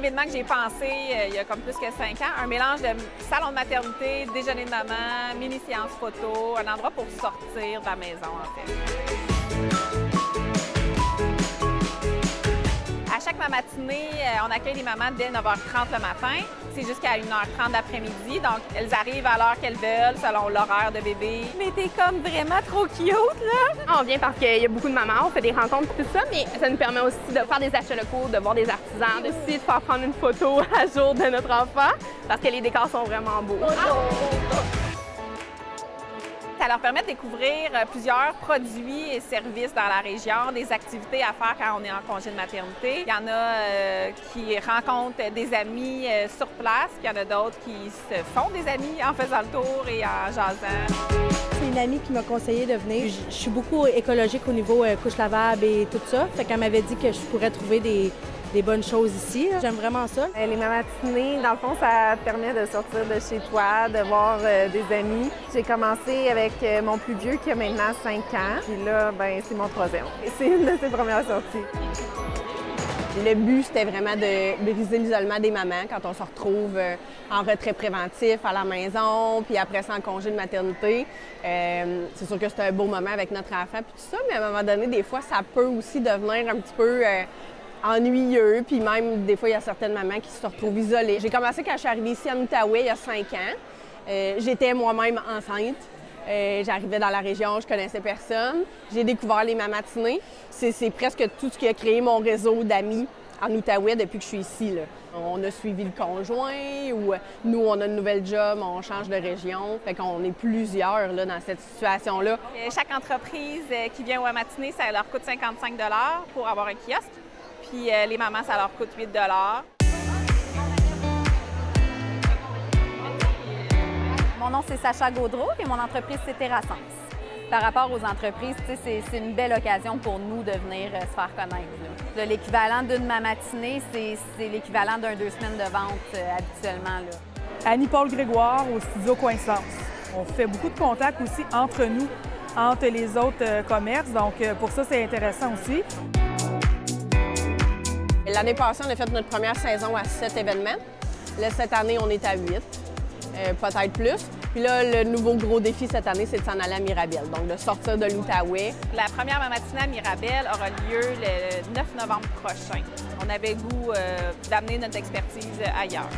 événement que j'ai pensé il y a comme plus que 5 ans, un mélange de salon de maternité, déjeuner de maman, mini-séance photo, un endroit pour sortir de la maison, en fait. À chaque matinée, on accueille les mamans dès 9h30 le matin. C'est jusqu'à 1h30 d'après-midi. Donc, elles arrivent à l'heure qu'elles veulent, selon l'horaire de bébé. Mais t'es comme vraiment trop cute, là! On vient parce qu'il y a beaucoup de mamans, on fait des rencontres et tout ça, mais ça nous permet aussi de faire des achats locaux, de voir des artisans, aussi de faire prendre une photo à jour de notre enfant, parce que les décors sont vraiment beaux. Ça leur permet de découvrir plusieurs produits et services dans la région, des activités à faire quand on est en congé de maternité. Il y en a qui rencontrent des amis sur place, puis il y en a d'autres qui se font des amis en faisant le tour et en jasant. C'est une amie qui m'a conseillé de venir. Je suis beaucoup écologique au niveau couche lavable et tout ça. Fait qu'elle m'avait dit que je pourrais trouver des bonnes choses ici. J'aime vraiment ça. Les mamatinées, dans le fond, ça te permet de sortir de chez toi, de voir des amis. J'ai commencé avec mon plus vieux qui a maintenant 5 ans. Puis là, ben c'est mon 3e. C'est une de ses premières sorties. Le but, c'était vraiment de briser l'isolement des mamans quand on se retrouve en retrait préventif à la maison, puis après ça en congé de maternité. C'est sûr que c'est un beau moment avec notre enfant puis tout ça, mais à un moment donné, des fois, ça peut aussi devenir un petit peu ennuyeux, puis même des fois, il y a certaines mamans qui se retrouvent isolées. J'ai commencé quand je suis arrivée ici en Outaouais il y a 5 ans. J'étais moi-même enceinte. J'arrivais dans la région, je connaissais personne. J'ai découvert les mamatinées. C'est presque tout ce qui a créé mon réseau d'amis en Outaouais depuis que je suis ici, là. On a suivi le conjoint ou nous, on a une nouvelle job, on change de région. Fait qu'on est plusieurs là, dans cette situation-là. Chaque entreprise qui vient aux matinées, ça leur coûte 55 $ pour avoir un kiosque. Puis les mamans, ça leur coûte 8 $. Mon nom, c'est Sacha Gaudreau et mon entreprise, c'est Terrasens. Par rapport aux entreprises, c'est une belle occasion pour nous de venir se faire connaître. L'équivalent d'une matinée, c'est l'équivalent d'un 2 semaines de vente habituellement. Là. Annie-Paul Grégoire au studio Coïncidence. On fait beaucoup de contacts aussi entre nous, entre les autres commerces. Donc, pour ça, c'est intéressant aussi. L'année passée, on a fait notre première saison à 7 événements. Là, cette année, on est à 8, peut-être plus. Puis là, le nouveau gros défi cette année, c'est de s'en aller à Mirabel, donc de sortir de l'Outaouais. La première matinée à Mirabel aura lieu le 9 novembre prochain. On avait le goût d'amener notre expertise ailleurs.